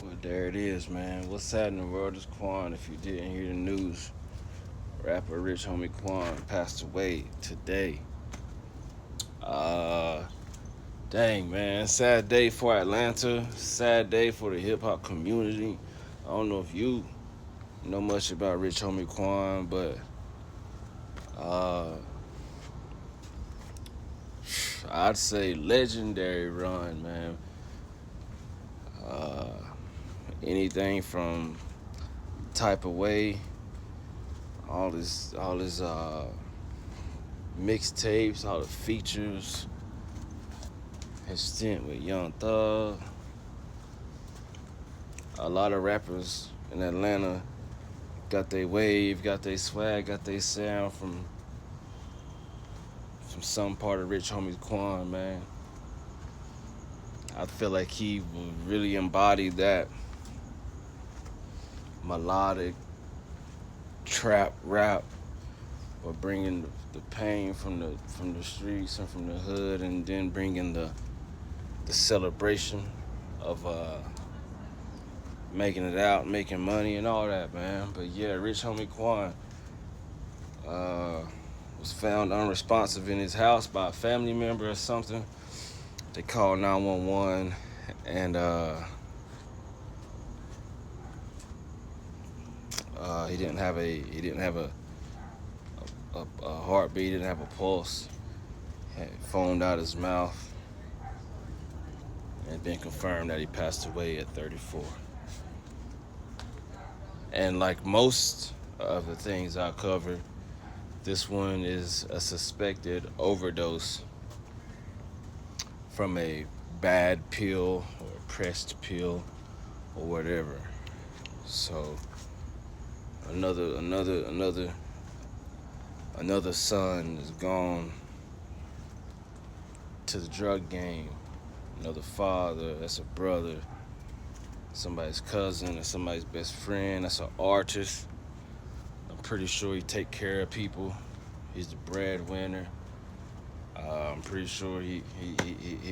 Well, there it is, man. What's happening, world? It's Quan. If you didn't hear the news, rapper Rich Homie Quan passed away today. Uh, Dang, man. Sad day for Atlanta. Sad day for the hip hop community. I don't know if you know much about Rich Homie Quan, but uh, I'd say legendary run, man. Uh, Anything from Type of Way, all his mixtapes, all the features, his stint with Young Thug. A lot of rappers in Atlanta got their wave, got their swag, got their sound from some part of Rich Homie Quan, man. I feel like he really embodied that melodic trap rap, or bringing the pain from the streets and from the hood, and then bringing the celebration of making it out, making money, and all that, man. But yeah, Rich Homie Quan uh, was found unresponsive in his house by a family member or something. They called 911, and he didn't have a heartbeat, he didn't have a pulse. Had foamed out his mouth, and it's been confirmed that he passed away at 34. And like most of the things I cover, this one is a suspected overdose from a bad pill or a pressed pill or whatever. So another son is gone to the drug game. Another father, that's a brother, somebody's cousin, or somebody's best friend, that's an artist. I'm pretty sure he take care of people. He's the breadwinner. I'm pretty sure he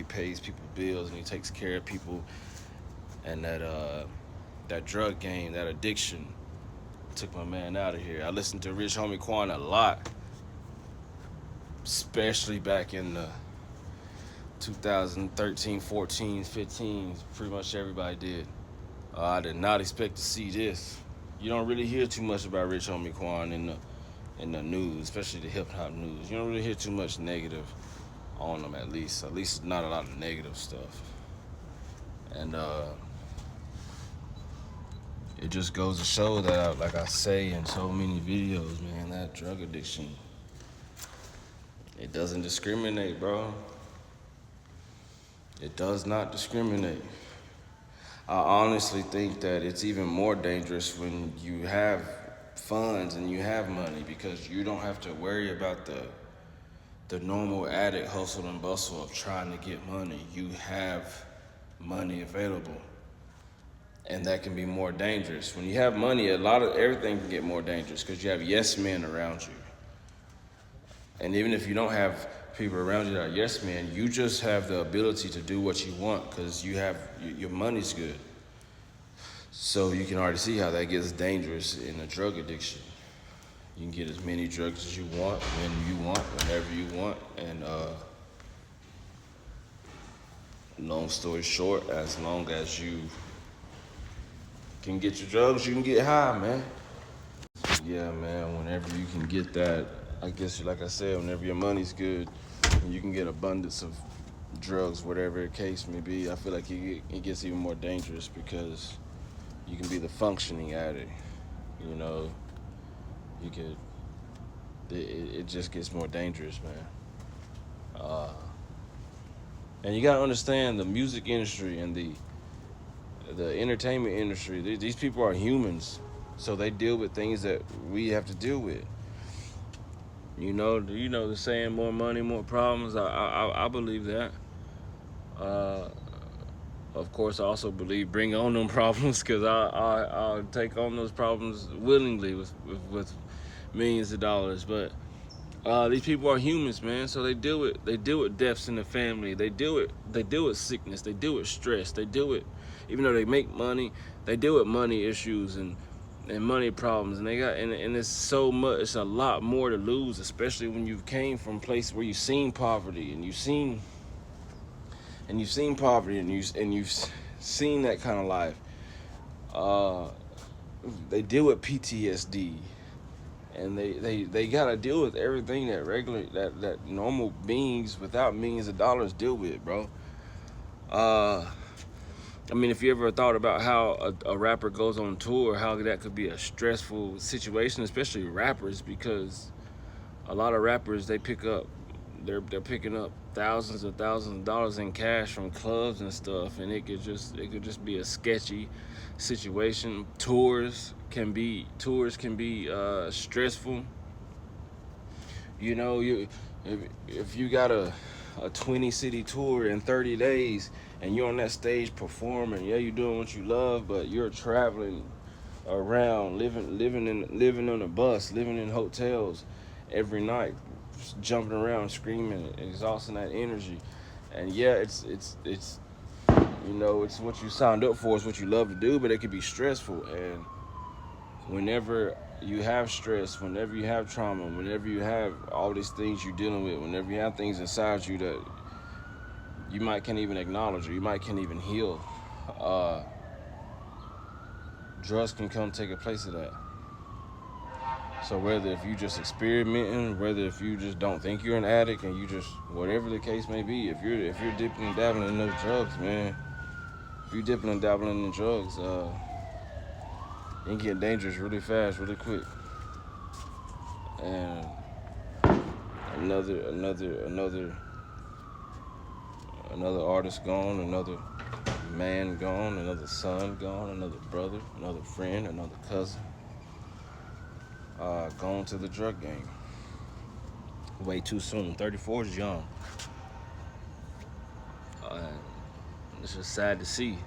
pays people bills and he takes care of people. And that drug game, that addiction, took my man out of here. I listened to Rich Homie Quan a lot, especially back in the 2013, 14, 15. Pretty much everybody did. I did not expect to see this. You don't really hear too much about Rich Homie Quan in the news, especially the hip hop news. You don't really hear too much negative on them, at least. At least not a lot of negative stuff. And it just goes to show that, like I say in so many videos, man, that drug addiction, it doesn't discriminate, bro. It does not discriminate. I honestly think that it's even more dangerous when you have funds and you have money, because you don't have to worry about the normal addict hustle and bustle of trying to get money. You have money available, and that can be more dangerous. When you have money, a lot of everything can get more dangerous because you have yes men around you. And even if you don't have people around you that are yes men, you just have the ability to do what you want because your money's good. So you can already see how that gets dangerous in a drug addiction. You can get as many drugs as you want, when you want, whenever you want, and long story short, as long as you can get your drugs, you can get high, man. Yeah, man, whenever you can get that, I guess, like I said, whenever your money's good and you can get abundance of drugs, whatever the case may be, I feel like it gets even more dangerous because you can be the functioning addict. You know, you could, it just gets more dangerous, man. And you gotta understand the music industry and the entertainment industry. These people are humans, so they deal with things that we have to deal with. You know the saying, "More money, more problems." I believe that. Uh, of course, I also believe bring on them problems because I'll take on those problems willingly with millions of dollars. But these people are humans, man. So they deal with deaths in the family. They deal with sickness. They deal with stress. They deal with even though they make money, they deal with money issues and money problems, and it's so much, it's a lot more to lose, especially when you came from a place where you've seen poverty and you've seen poverty and you've seen that kind of life. They deal with PTSD, and they gotta deal with everything that normal beings without millions of dollars deal with, bro. I mean, if you ever thought about how a rapper goes on tour, how that could be a stressful situation, especially rappers, because a lot of rappers, they're picking up thousands of dollars in cash from clubs and stuff, and it could just be a sketchy situation. Tours can be stressful. You know, if you got a 20 city tour in 30 days and you're on that stage performing, yeah, you're doing what you love, but you're traveling around, living on a bus, living in hotels every night, jumping around, screaming, exhausting that energy. And yeah, it's it's what you signed up for, it's what you love to do, but it can be stressful. And whenever you have stress, whenever you have trauma, whenever you have all these things you're dealing with, whenever you have things inside you that you might can't even acknowledge or you might can't even heal, drugs can come take a place of that. So whether if you just experimenting, whether if you just don't think you're an addict and you just, whatever the case may be, if you're dipping and dabbling in those drugs, man, if you're dipping and dabbling in drugs, it can get dangerous really fast, really quick. And another artist gone, another man gone, another son gone, another brother, another friend, another cousin, gone to the drug game. Way too soon. 34 is young. It's just sad to see.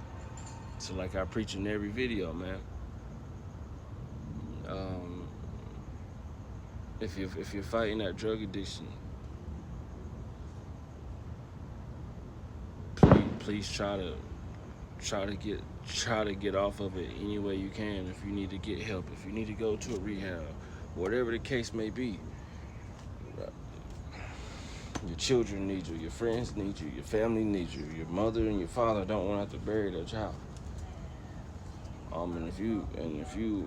So like I preach in every video, man. If you're fighting that drug addiction, please try to get off of it any way you can. If you need to get help, if you need to go to a rehab, whatever the case may be. Your children need you, your friends need you, your family needs you, your mother and your father don't want to have to bury their child. And if you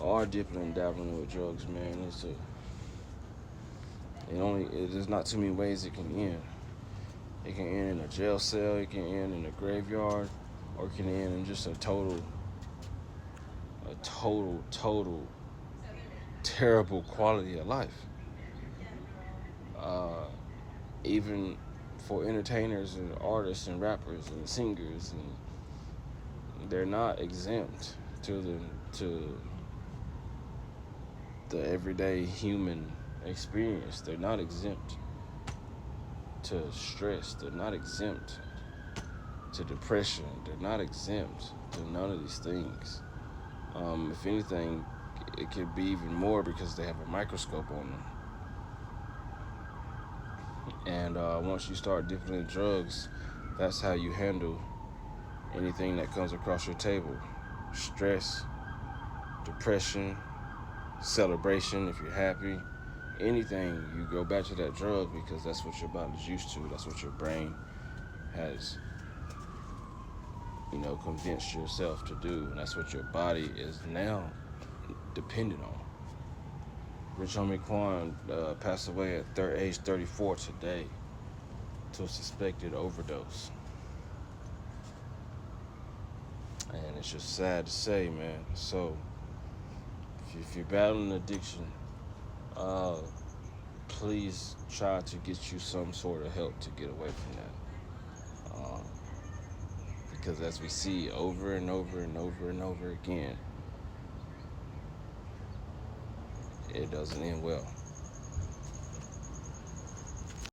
are dipping and dabbling with drugs, man, there's not too many ways it can end. It can end in a jail cell, it can end in a graveyard, or it can end in just a total terrible quality of life. Even for entertainers and artists and rappers and singers, and they're not exempt to the everyday human experience. They're not exempt to stress. They're not exempt to depression. They're not exempt to none of these things. If anything, it could be even more because they have a microscope on them. And once you start dipping in drugs, that's how you handle anything that comes across your table. Stress, depression, celebration if you're happy, anything, you go back to that drug because that's what your body's used to. That's what your brain has, convinced yourself to do. And that's what your body is now dependent on. Rich Homie Quan passed away at age 34 today to a suspected overdose. And it's just sad to say, man. So, if you're battling addiction, please try to get you some sort of help to get away from that. Because as we see over and over and over and over again, it doesn't end well.